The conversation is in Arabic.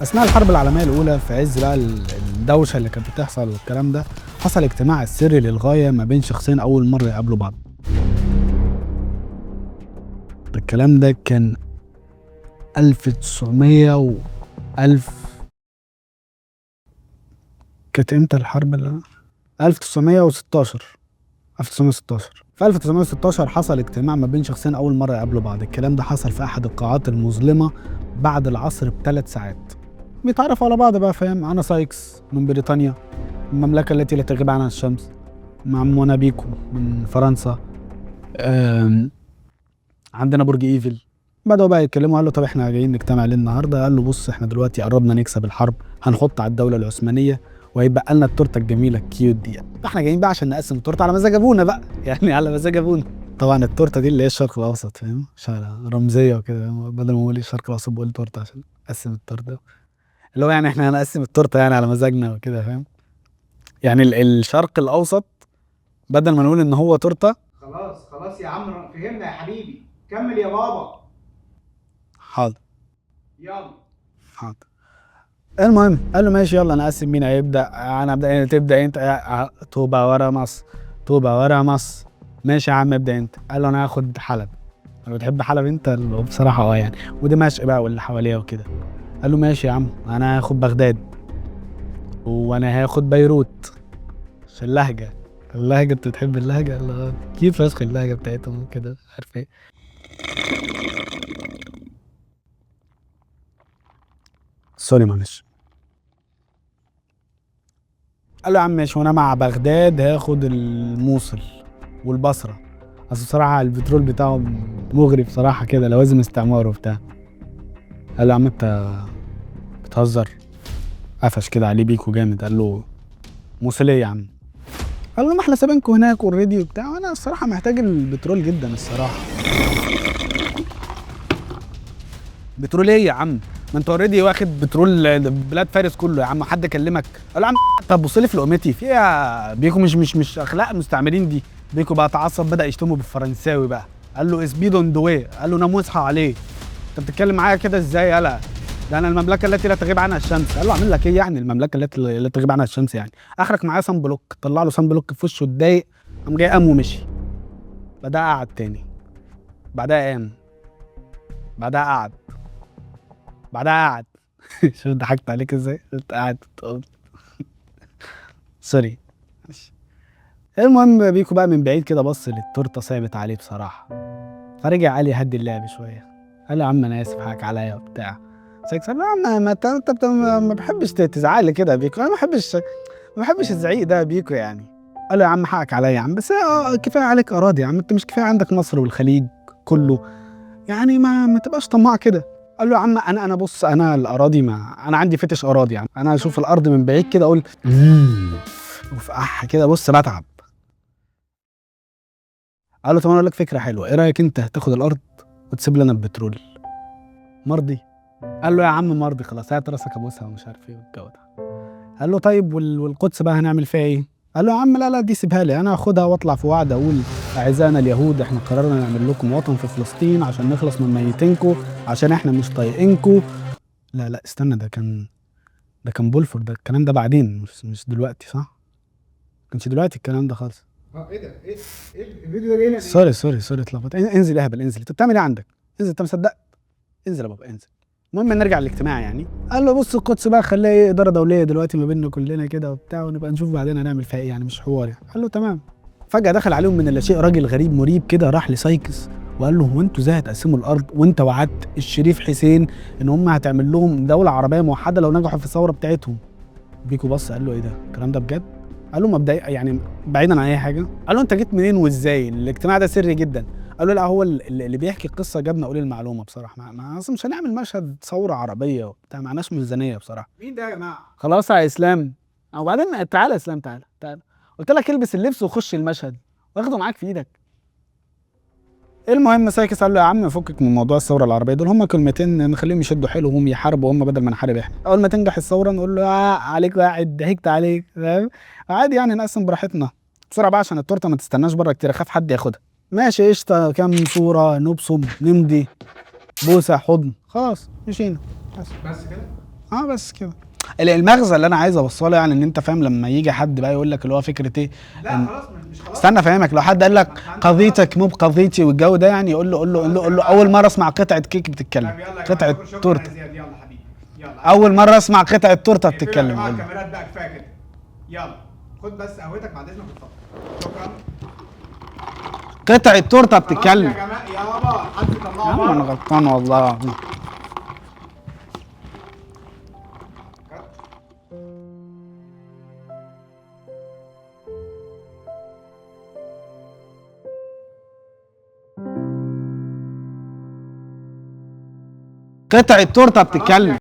اثناء الحرب العالميه الاولى في عز بقى الدوشه اللي كانت بتحصل والكلام ده، حصل اجتماع سري للغايه ما بين شخصين اول مره يقابلوا بعض. الكلام ده كان 1900 و 1000. كانت امتى الحرب اللي 1916. 1916 في 1916 حصل اجتماع ما بين شخصين اول مره يقابلوا بعض. الكلام ده حصل في احد القاعات المظلمه بعد العصر ب3 ساعات. بيتعرفوا على بعض بقى، فاهم؟ انا سايكس من بريطانيا، المملكه التي لا تغيب عنها الشمس، مع منى بيكو من فرنسا. عندنا برج ايفل. بدأوا بقى يتكلموا، قال له طب احنا جايين نجتمع ليه النهارده؟ قال له بص، احنا دلوقتي قربنا نكسب الحرب، هنحط على الدوله العثمانيه وهيبقى لنا التورته الجميله الكيوت دي. احنا جايين بقى عشان نقسم التورته على مزاج ابونا بقى يعني على مزاج ابونا. طبعا التورته دي اللي هي الشرق الاوسط، فاهم؟ رمزيه وكده، بدل ما اقول الشرق الاوسط بقول تورته عشان نقسم التورته، اللي هو يعني احنا هنقسم التورته يعني على مزاجنا وكده، فاهم؟ يعني الشرق الاوسط بدل ما نقول ان هو تورته. خلاص خلاص يا عم، فهمنا يا حبيبي، كمل يا بابا. حاضر. يلا. حاضر. المهم قال له ماشي يلا نقسم، مين هيبدا؟ انا ابدا، تبدا انت. طوبه ورا مصر، طوبه ورا مصر. ماشي يا عم ابدا انت. قال له انا هاخد حلب. قال له بتحب حلب انت؟ اللي هو بصراحه يعني، ودمشق بقى واللي حواليها وكده. قال له ماشي يا عم، انا هاخد بغداد وانا هاخد بيروت. عشان اللهجه انت بتحب اللهجه؟ الله، كيف فشخ اللهجه بتاعتهم كده، عارف ايه؟ سوري معلش. قال له يا عم ماشي، وانا مع بغداد هاخد الموصل والبصره. اصل بصراحه البترول بتاعهم مغري بصراحه كده، لوازم استعمار وبتاع. قال له يا عم انت بتهزر؟ قفش كده عليه بيكو جامد. قال له موصل ايه يا عم؟ قال له ما احنا سابينكوا هناك اوريدي وبتاع، وانا الصراحه محتاج البترول جدا الصراحه. بترول ايه يا عم؟ ما انت اوريدي واخد بترول بلاد فارس كله يا عم، حد كلمك؟ قال له يا عم طب بص لي في لقمتي فيها بيكو، مش اخلاق مستعمرين دي. بيكو بقى اتعصب، بدا يشتمه بالفرنساوي بقى. قال له اسبيدو اندوي. قال له نام واصحى عليه. انت بتتكلم معايا كده ازاي؟ يلا ده انا المملكه التي لا تغيب عنها الشمس. قال له اعمل لك ايه يعني المملكه التي لا تغيب عنها الشمس؟ يعني اخرك معايا صن بلوك. طلع له صن بلوك في وشه، اتضايق، قام جاي قام ومشي. بعدها قعد تاني، بعدها قام، بعدها قعد، بعدها قعد. شوف ضحكت عليك ازاي؟ انت قاعد بتقول سوري. ماشي. المهم بيكو بقى من بعيد كده بص للتورته، صعبت عليه بصراحه، فرجع قال يهدي اللعب شويه. قال له يا عم انا اسف، حقك عليا وبتاع. سايكس قال له يا عم انت ما بحبش تزعل كده يا بيكو، انا ما بحبش الزعيق ده يا بيكو يعني. قال له يا عم حقك عليا يا عم، بس كفايه عليك اراضي يا عم، انت مش كفايه عندك مصر والخليج كله؟ يعني ما تبقاش طماع كده. قال له يا عم انا بص، انا الاراضي، ما انا عندي فتش اراضي يعني، انا اشوف الارض من بعيد كده اقول وفقح كده، بص بتعب. قال له طب انا اقول لك فكره حلوه، ايه رايك انت تاخد الارض وتسيب لنا البترول؟ مرضي؟ قال له يا عم مرضي، خلاص هات راسك ابوسها ومش عارف ايه والجو ده. قال له طيب والقدس بقى هنعمل فيها ايه؟ قال له يا عم لا دي سيبها لي، انا هاخدها واطلع في وعد اقول اعزائنا اليهود، احنا قررنا نعمل لكم وطن في فلسطين عشان نخلص من ميتينكم، عشان احنا مش طايقينكم. لا استنى، ده كان بولفور، ده الكلام ده بعدين، مش دلوقتي، صح؟ ما كانش دلوقتي الكلام ده خالص. ايه ده؟ ايه الفيديو ده جاي سوري اتلخبطت. انزل يا هبل، انزل، انت بتعمل ايه عندك؟ انزل، انت مصدق؟ انزل يا بابا انزل. المهم نرجع للاجتماع يعني. قال له بص القدس بقى خليها ايه، اداره دوليه دلوقتي ما بيننا كلنا كده وبتاع، ونبقى نشوف بعدين هنعمل فيها ايه يعني، مش حوار يعني. قال له تمام. فجاه دخل عليهم من اللاشيء راجل غريب مريب كده، راح لسايكس وقال له هو انتوا ازاي هتقسموا الارض وانت وعدت الشريف حسين ان هم هتعمل لهم دوله عربيه موحده لو نجحوا في الثوره بتاعتهم؟ بيكو بص قال له ايه ده الكلام ده بجد؟ قال له مبدئيا يعني بعيدا عن اي حاجه. قال له انت جيت منين وازاي؟ الاجتماع ده سري جدا. قال له لا، هو اللي بيحكي القصه جابنا اقول المعلومه بصراحه، ما اصلا مش هنعمل مشهد ثوره عربيه وبتاع، معناش ميزانيه بصراحه. مين ده يا جماعه؟ خلاص يا اسلام. او بعدين تعالى يا اسلام، تعالى. قلت لك البس اللبس وخش المشهد، واخده معاك في ايدك. المهم سايكس قال له يا عم فكك من موضوع الثوره العربيه دول، هم كلمتين نخليهم يشدوا حيلهم يحاربوا هم بدل ما نحارب احنا، اول ما تنجح الثوره نقول له عليك واحد ضحكت عليك، فاهم؟ عادي يعني، نقسم براحتنا. بسرعه بقى عشان التورته ما تستناش بره كتير، اخاف حد ياخدها. ماشي قشطه، كام صوره نبصم نمضي، بوسه حضن، خلاص مشينا. بس كده؟ بس كده المغزى اللي انا عايز اوصله، يعني ان انت فاهم لما يجي حد بقى يقول لك اللي هو فكره ايه. لا خلاص مش خلاص. استنى افهمك، لو حد قال لك قضيتك مو بقضيتي والجو ده، يعني قول له اول مره اسمع قطعه كيك بتتكلم، طب يلا يا قطعه جماعة، شكراً تورته. يا زياد، يلا حبيبي يلا. اول مره اسمع قطعه تورته اقفلوا يا بتتكلم. جماعه قول له الكاميرات بقى، كفايه كده. يلا خد بس قهوتك بعد اذنك واتفضل. شكرا. قطعه تورته خلاص يا بتتكلم. جماعه يابا، حد يا طلعه عم انا بره. غلطان والله العظيم. قطعه تورته بتتكلم.